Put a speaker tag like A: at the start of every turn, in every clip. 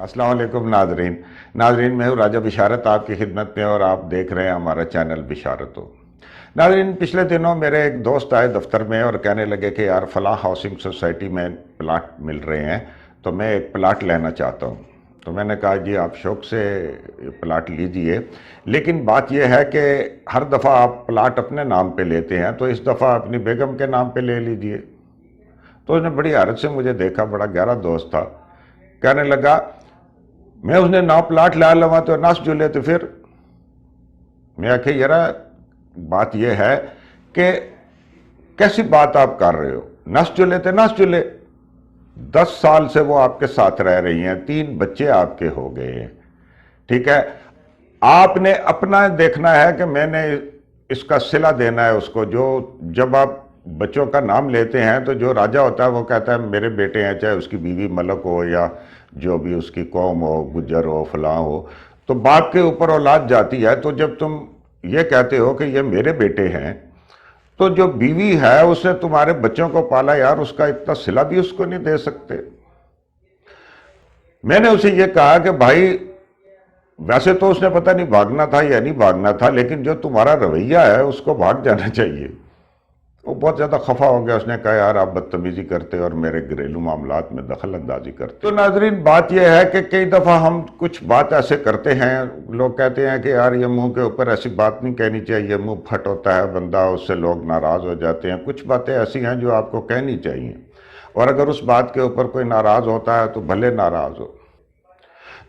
A: अस्सलाम वालेकुम नाजरीन मैं हूँ राजा बिशारत आपकी खिदमत में, और आप देख रहे हैं हमारा चैनल बिशारत हो। नाजरीन, पिछले दिनों मेरे एक दोस्त आए दफ्तर में और कहने लगे कि यार फलां हाउसिंग सोसाइटी में प्लाट मिल रहे हैं, तो मैं एक प्लाट लेना चाहता हूँ। तो मैंने कहा जी आप शौक़ से प्लाट लीजिए, लेकिन बात यह है कि हर दफ़ा आप प्लाट अपने नाम पे लेते हैं, तो इस दफ़ा अपनी बेगम के नाम पे ले लीजिए। तो उसने बड़ी हैरत से मुझे देखा, बड़ा गहरा दोस्त था। कहने लगा मैं उसने ना प्लाट ला लवा तो नस जुले, तो फिर मैं आखे यार बात यह है कि कैसी बात आप कर रहे हो, नस जुले तो नस जुले। 10 साल से वो आपके साथ रह रही हैं, 3 बच्चे आपके हो गए हैं, ठीक है। आपने अपना देखना है कि मैंने इसका सिला देना है उसको। जो जब आप बच्चों का नाम लेते हैं तो जो राजा होता है वो कहता है मेरे बेटे हैं, चाहे उसकी बीवी मलक हो या जो भी उसकी कौम हो, गुज्जर हो, फलां हो, तो बाप के ऊपर औलाद जाती है। तो जब तुम ये कहते हो कि ये मेरे बेटे हैं, तो जो बीवी है उसने तुम्हारे बच्चों को पाला, यार उसका इतना सिला भी उसको नहीं दे सकते। मैंने उसे ये कहा कि भाई वैसे तो उसने पता नहीं भागना था या नहीं भागना था, लेकिन जो तुम्हारा रवैया है उसको भाग जाना चाहिए। वो बहुत ज़्यादा खफा हो गया। उसने कहा यार आप बदतमीजी करते और मेरे घरेलू मामलात में दखल अंदाजी करते। तो नाजरीन बात यह है कि कई दफ़ा हम कुछ बात ऐसे करते हैं, लोग कहते हैं कि यार ये मुंह के ऊपर ऐसी बात नहीं कहनी चाहिए, मुंह फट होता है बंदा, उससे लोग नाराज़ हो जाते हैं। कुछ बातें ऐसी हैं जो आपको कहनी चाहिए, और अगर उस बात के ऊपर कोई नाराज़ होता है तो भले नाराज़ हो।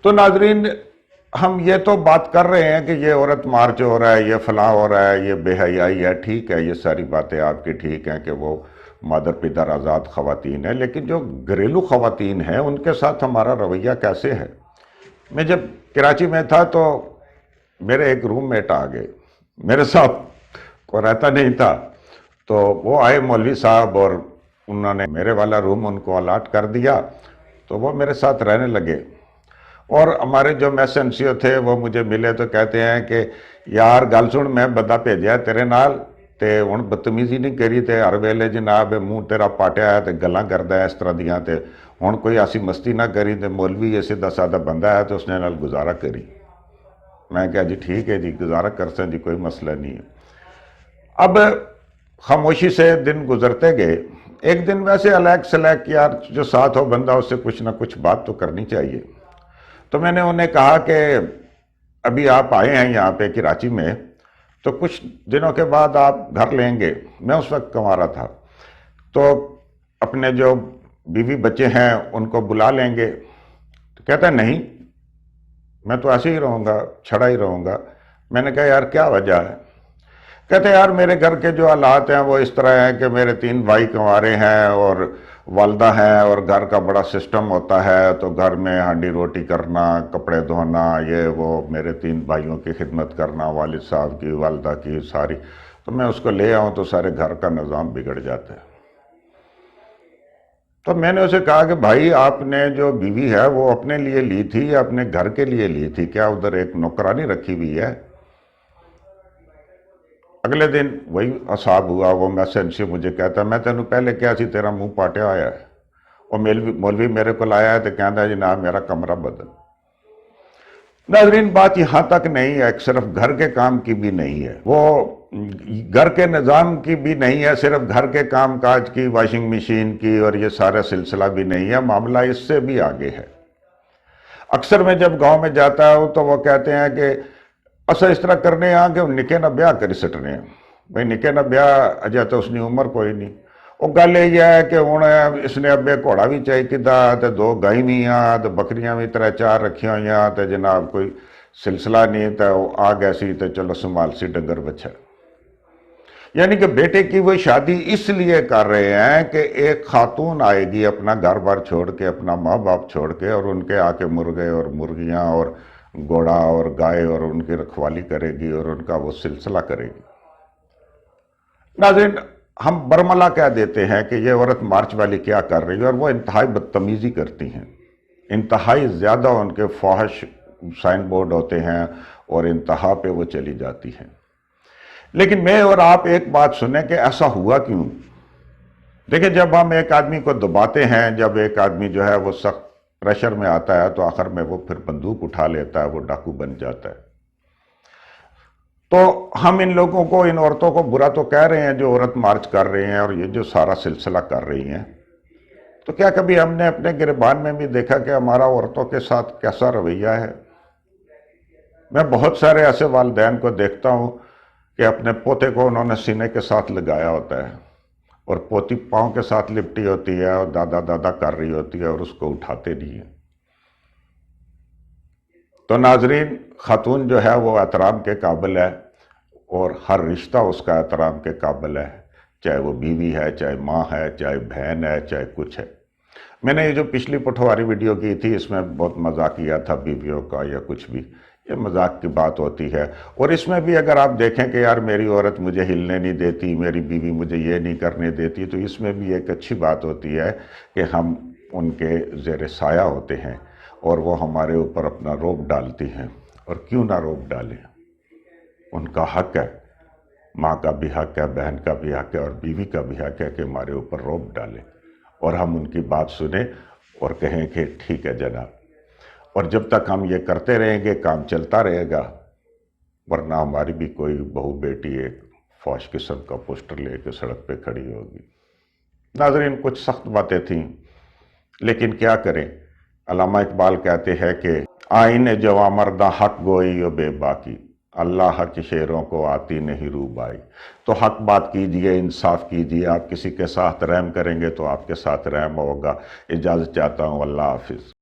A: तो नाजरीन हम ये तो बात कर रहे हैं कि ये औरत मार्च हो रहा है, ये फलां हो रहा है, ये बेहयाई है, ठीक है, ये सारी बातें आपकी ठीक हैं कि वो मादर पिदर आज़ाद ख़वातीन है, लेकिन जो घरेलू ख़वातीन हैं उनके साथ हमारा रवैया कैसे है। मैं जब कराची में था तो मेरे एक रूममेट आ गए, मेरे साथ को रहता नहीं था, तो वो आए मौलवी साहब और उन्होंने मेरे वाला रूम उनको अलाट कर दिया, तो वो मेरे साथ रहने लगे। और हमारे जो मैस एनसीओ थे वो मुझे मिले तो कहते हैं कि यार गल सुन, मैं बंदा भेजा तेरे नाल ते हुण बदतमीजी नहीं करी, ते हर वेले जनाब मूँह तेरा पाटिया है ते गल्लां करदा है इस तरह दियां, ते हुण कोई ऐसी मस्ती ना करी, ते मौलवी ये सीधा साधा बंदा है तो उसने नाल गुजारा करी। मैं कहा जी ठीक है जी, गुजारा कर सकते जी, कोई मसला नहीं है। अब खामोशी से दिन गुजरते गए। एक दिन वैसे अलग सलैक यार जो साथ हो बंदा उससे कुछ ना कुछ बात तो करनी चाहिए। तो मैंने उन्हें कहा कि अभी आप आए हैं यहाँ पे कराची में, तो कुछ दिनों के बाद आप घर लेंगे। मैं उस वक्त कमा था, तो अपने जो बीवी बच्चे हैं उनको बुला लेंगे। तो कहता है नहीं मैं तो ऐसे ही रहूँगा, छड़ा ही रहूँगा। मैंने कहा यार क्या वजह है। कहते यार मेरे घर के जो हालात हैं वो इस तरह हैं कि मेरे 3 भाई कंवारे हैं और वालदा है, और घर का बड़ा सिस्टम होता है, तो घर में हांडी रोटी करना, कपड़े धोना, ये वो, मेरे 3 भाइयों की खिदमत करना, वालिद साहब की, वालदा की सारी, तो मैं उसको ले आऊँ तो सारे घर का निज़ाम बिगड़ जाता है। तो मैंने उसे कहा कि भाई आपने जो बीवी है वो अपने लिए ली थी या अपने घर के लिए ली थी, क्या उधर एक नौकरानी रखी हुई है। अगले दिन वही असाब हुआ। वो मैसेज से मुझे कहता मैं तेन पहले क्या सी तेरा मुंह पाटिया होया है। और मौलवी मेरे को आया है तो कहता जनाब मेरा कमरा बदल। नाज़रीन बात यहाँ तक नहीं है, सिर्फ घर के काम की भी नहीं है, वो घर के निज़ाम की भी नहीं है, सिर्फ घर के काम काज की, वॉशिंग मशीन की और ये सारा सिलसिला भी नहीं है, मामला इससे भी आगे है। अक्सर मैं जब गांव में जाता हूँ तो वो कहते हैं कि असा इस तरह करने आ कि निके ना ब्याह करी सटने, भाई निके ना ब्याह अजय तो उसकी उम्र कोई नहीं। वो गल यही है कि हूँ इसने अब्बे घोड़ा भी चाहिए, तो 2 गाय भी हाँ, तो बकरियां भी 3-4 रखिया हुई, तो जनाब कोई सिलसिला नहीं, तो आ गया सी तो चलो संभाल सी डंगर बच्चा। यानी कि बेटे की वो शादी इसलिए कर रहे हैं कि एक खातून आएगी अपना घर बार छोड़ के, अपना माँ बाप छोड़ के, और उनके आके मुर्गे और मुर्गियाँ और घोड़ा और गाय और उनकी रखवाली करेगी और उनका वो सिलसिला करेगी। नाज़रीन हम बरमला कह देते हैं कि ये औरत मार्च वाली क्या कर रही है, और वो इंतहाई बदतमीज़ी करती हैं, इंतहाई ज़्यादा उनके फाहिश साइन बोर्ड होते हैं और इंतहा पे वो चली जाती हैं। लेकिन मैं और आप एक बात सुने कि ऐसा हुआ क्यों। देखिए जब हम एक आदमी को दबाते हैं, जब एक आदमी जो है वो सख्त پریشر میں آتا ہے تو آخر میں وہ پھر بندوق اٹھا لیتا ہے، وہ ڈاکو بن جاتا ہے۔ تو ہم ان لوگوں کو، ان عورتوں کو برا تو کہہ رہے ہیں جو عورت مارچ کر رہے ہیں اور یہ جو سارا سلسلہ کر رہی ہیں، تو کیا کبھی ہم نے اپنے گریبان میں بھی دیکھا کہ ہمارا عورتوں کے ساتھ کیسا رویہ ہے؟ میں بہت سارے ایسے والدین کو دیکھتا ہوں کہ اپنے پوتے کو انہوں نے سینے کے ساتھ لگایا ہوتا ہے اور پوتی پاؤں کے ساتھ لپٹی ہوتی ہے اور دادا دادا کر رہی ہوتی ہے اور اس کو اٹھاتے نہیں ہیں۔ تو ناظرین، خاتون جو ہے وہ احترام کے قابل ہے اور ہر رشتہ اس کا احترام کے قابل ہے، چاہے وہ بیوی ہے، چاہے ماں ہے، چاہے بہن ہے، چاہے کچھ ہے۔ میں نے یہ جو پچھلی پٹھواری ویڈیو کی تھی، اس میں بہت مذاق کیا تھا بیویوں کا یا کچھ بھی، یہ مذاق کی بات ہوتی ہے۔ اور اس میں بھی اگر آپ دیکھیں کہ یار میری عورت مجھے ہلنے نہیں دیتی، میری بیوی مجھے یہ نہیں کرنے دیتی، تو اس میں بھی ایک اچھی بات ہوتی ہے کہ ہم ان کے زیر سایہ ہوتے ہیں اور وہ ہمارے اوپر اپنا روب ڈالتی ہیں، اور کیوں نہ روب ڈالیں، ان کا حق ہے، ماں کا بھی حق ہے، بہن کا بھی حق ہے اور بیوی کا بھی حق ہے کہ ہمارے اوپر روب ڈالیں اور ہم ان کی بات سنیں اور کہیں کہ ٹھیک ہے جناب۔ اور جب تک ہم یہ کرتے رہیں گے کام چلتا رہے گا، ورنہ ہماری بھی کوئی بہو بیٹی ایک فوج قسم کا پوسٹر لے کے سڑک پہ کھڑی ہوگی۔ ناظرین، کچھ سخت باتیں تھیں، لیکن کیا کریں، علامہ اقبال کہتے ہیں کہ آئین جواں مردہ حق گوئی و بے باکی، اللہ کے شعروں کو آتی نہیں روبائی۔ تو حق بات کیجئے، انصاف کیجئے، آپ کسی کے ساتھ رحم کریں گے تو آپ کے ساتھ رحم ہوگا۔ اجازت چاہتا ہوں، اللہ حافظ۔